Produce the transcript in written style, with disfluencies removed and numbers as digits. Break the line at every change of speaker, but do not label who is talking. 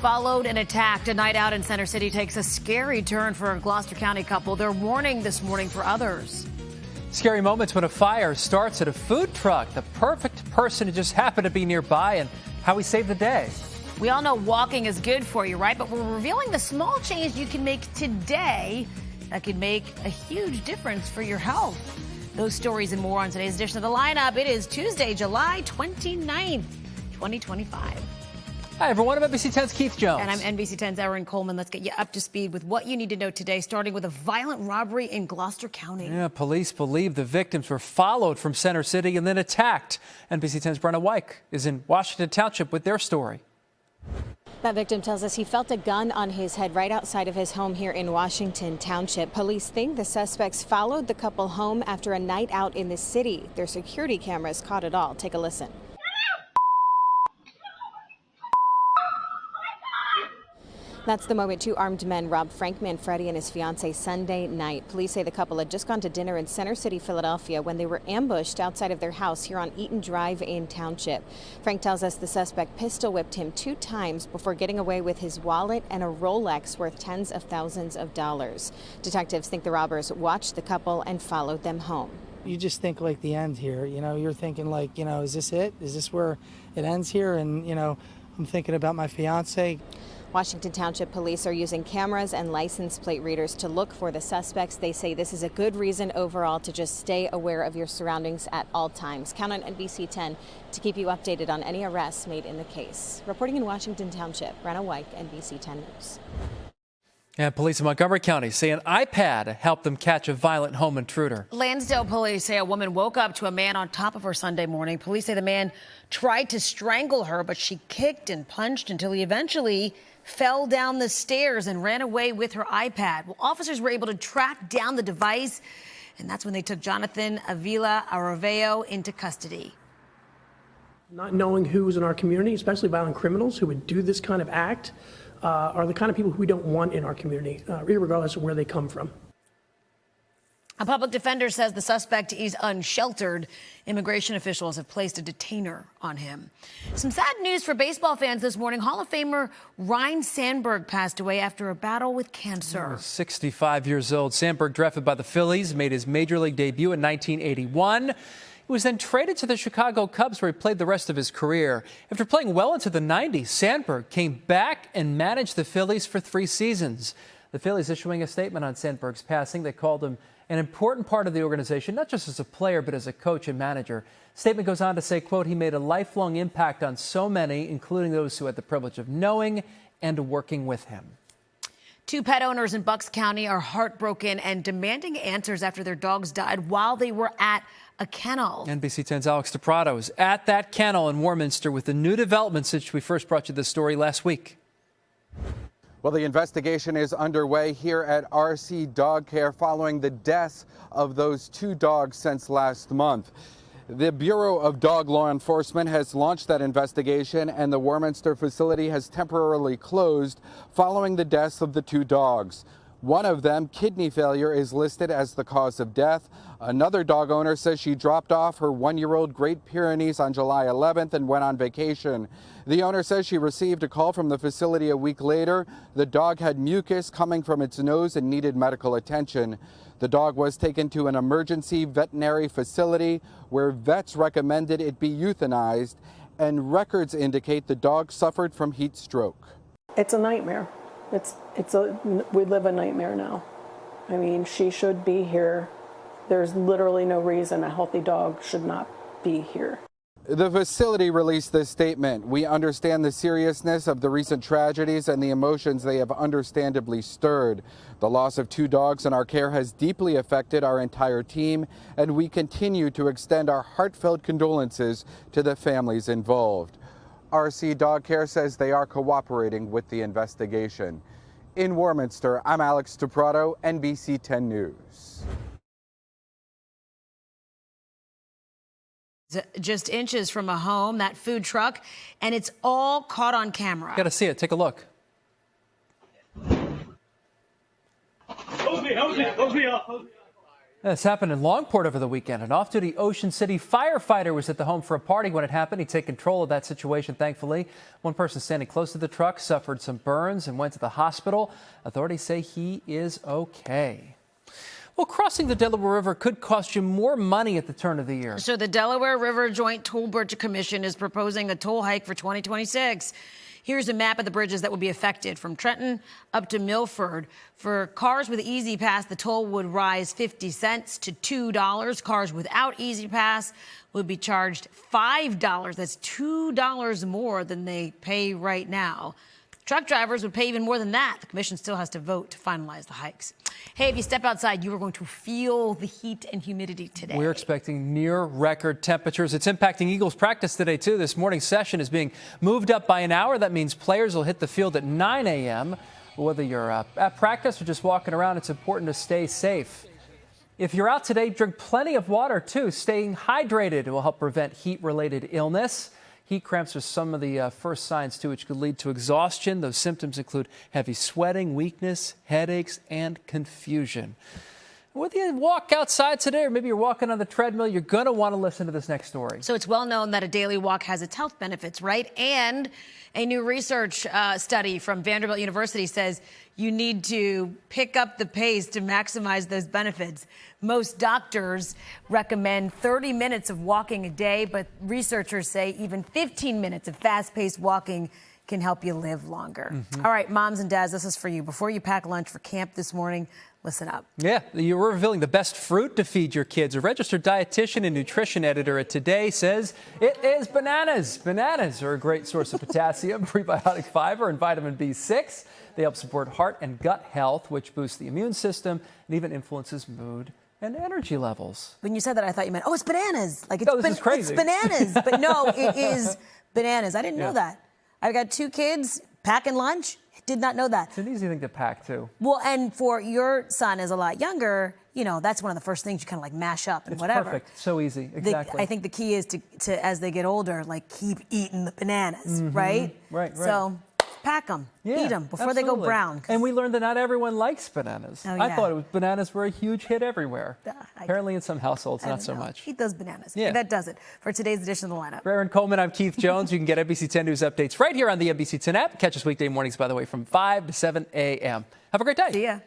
Followed and attacked. A night out in Center City takes a scary turn for a Gloucester County couple. They're warning this morning for others.
Scary moments when a fire starts at a food truck. The perfect person to just happen to be nearby, and how we saved the day.
We all know walking is good for you, right? But we're revealing the small change you can make today that could make a huge difference for your health. Those stories and more on today's edition of The Lineup. It is Tuesday, July 29th, 2025.
Hi, everyone. I'm NBC 10's Keith Jones.
And I'm NBC 10's Erin Coleman. Let's get you up to speed with what you need to know today, starting with a violent robbery in Gloucester County.
Yeah, police believe the victims were followed from Center City and then attacked. NBC 10's Brenna Weick is in Washington Township with their story.
That victim tells us he felt a gun on his head right outside of his home here in Washington Township. Police think the suspects followed the couple home after a night out in the city. Their security cameras caught it all. Take a listen. That's the moment two armed men robbed Frank Manfredi and his fiancee Sunday night. Police say the couple had just gone to dinner in Center City, Philadelphia, when they were ambushed outside of their house here on Eaton Drive in Township. Frank tells us the suspect pistol whipped him 2 times before getting away with his wallet and a Rolex worth tens of thousands of dollars. Detectives think the robbers watched the couple and followed them home.
You just think like the end here, you're thinking like, is this it? Is this where it ends here? And, I'm thinking about my fiance.
Washington Township police are using cameras and license plate readers to look for the suspects. They say this is a good reason overall to just stay aware of your surroundings at all times. Count on NBC 10 to keep you updated on any arrests made in the case. Reporting in Washington Township, Brenna Weick, NBC 10 News.
And police in Montgomery County say an iPad helped them catch a violent home intruder.
Lansdale police say a woman woke up to a man on top of her Sunday morning. Police say the man tried to strangle her, but she kicked and punched until he eventually fell down the stairs and ran away with her iPad. Well, officers were able to track down the device, and that's when they took Jonathan Avila Araveo into custody.
Not knowing who's in our community, especially violent criminals who would do this kind of act, are the kind of people who we don't want in our community, regardless of where they come from.
A public defender says the suspect is unsheltered. Immigration officials have placed a detainer on him. Some sad news for baseball fans this morning. Hall of Famer Sandberg passed away after a battle with cancer.
65 years old. Sandberg, drafted by the Phillies, made his major league debut in 1981. He was then traded to the Chicago Cubs, where he played the rest of his career. After playing well into the 90s, Sandberg came back and managed the Phillies for 3 seasons. The Phillies issuing a statement on Sandberg's passing. They called him an important part of the organization, not just as a player, but as a coach and manager. Statement goes on to say, quote, he made a lifelong impact on so many, including those who had the privilege of knowing and working with him.
2 pet owners in Bucks County are heartbroken and demanding answers after their dogs died while they were at a kennel.
NBC 10's DiPrato is at that kennel in Warminster with the new developments since we first brought you this story last week.
Well, the investigation is underway here at RC Dog Care following the deaths of those 2 dogs since last month. The Bureau of Dog Law Enforcement has launched that investigation, and the Warminster facility has temporarily closed following the deaths of the 2 dogs. One of them, kidney failure, is listed as the cause of death. Another dog owner says she dropped off her 1-year-old Great Pyrenees on July 11th and went on vacation. The owner says she received a call from the facility a week later. The dog had mucus coming from its nose and needed medical attention. The dog was taken to an emergency veterinary facility where vets recommended it be euthanized, and records indicate the dog suffered from heat stroke.
It's a nightmare. We live a nightmare now. I mean, she should be here. There's literally no reason a healthy dog should not be here.
The facility released this statement. We understand the seriousness of the recent tragedies and the emotions they have understandably stirred. The loss of 2 dogs in our care has deeply affected our entire team, and we continue to extend our heartfelt condolences to the families involved. RC Dog Care says they are cooperating with the investigation. In Warminster, I'm DiPrato, NBC 10 News.
Just inches from a home, that food truck, and it's all caught on camera.
Got to see it. Take a look.
Hose me up.
This happened in Longport over the weekend. An off-duty Ocean City firefighter was at the home for a party when it happened. He'd take control of that situation, thankfully. One person standing close to the truck suffered some burns and went to the hospital. Authorities say he is okay. Well, crossing the Delaware River could cost you more money at the turn of the year.
So the Delaware River Joint Toll Bridge Commission is proposing a toll hike for 2026. Here's a map of the bridges that would be affected from Trenton up to Milford. For cars with Easy Pass, the toll would rise 50 cents to $2. Cars without Easy Pass would be charged $5. That's $2 more than they pay right now. Truck drivers would pay even more than that. The commission still has to vote to finalize the hikes. Hey, if you step outside, you are going to feel the heat and humidity today.
We're expecting near record temperatures. It's impacting Eagles practice today, too. This morning's session is being moved up by an hour. That means players will hit the field at 9 a.m. Whether you're at practice or just walking around, it's important to stay safe. If you're out today, drink plenty of water, too. Staying hydrated will help prevent heat-related illness. Heat cramps are some of the first signs, too, which could lead to exhaustion. Those symptoms include heavy sweating, weakness, headaches, and confusion. Whether you walk outside today or maybe you're walking on the treadmill, you're going to want to listen to this next story.
So it's well known that a daily walk has its health benefits, right? And a new research study from Vanderbilt University says you need to pick up the pace to maximize those benefits. Most doctors recommend 30 minutes of walking a day, but researchers say even 15 minutes of fast-paced walking can help you live longer. All right, moms and dads, this is for you. Before you pack lunch for camp this morning, listen up.
Yeah, you're revealing the best fruit to feed your kids. A registered dietitian and nutrition editor at Today says it is bananas. Bananas are a great source of potassium, prebiotic fiber, and vitamin B6. They help support heart and gut health, which boosts the immune system and even influences mood and energy levels.
When you said that, I thought you meant, oh, it's bananas. Like
this is crazy.
It's bananas. But no, it is bananas. I didn't know that. I've got 2 kids packing lunch. Did not know that.
It's an easy thing to pack, too.
Well, and for your son is a lot younger, you know, that's one of the first things you kind of like mash up and
it's
whatever.
Perfect. So easy. Exactly.
I think the key is to, as they get older, like keep eating the bananas, right?
Right.
So pack them, eat them before they go brown.
And we learned that not everyone likes bananas.
Oh,
I
yeah.
thought bananas were a huge hit everywhere. Apparently in some households, not so much.
Eat those bananas.
Yeah.
That does it for today's edition of The Lineup.
For Erin, Coleman, I'm Keith Jones. You can get NBC 10 News updates right here on the NBC 10 app. Catch us weekday mornings, by the way, from 5 to 7 a.m. Have a great day.
See ya.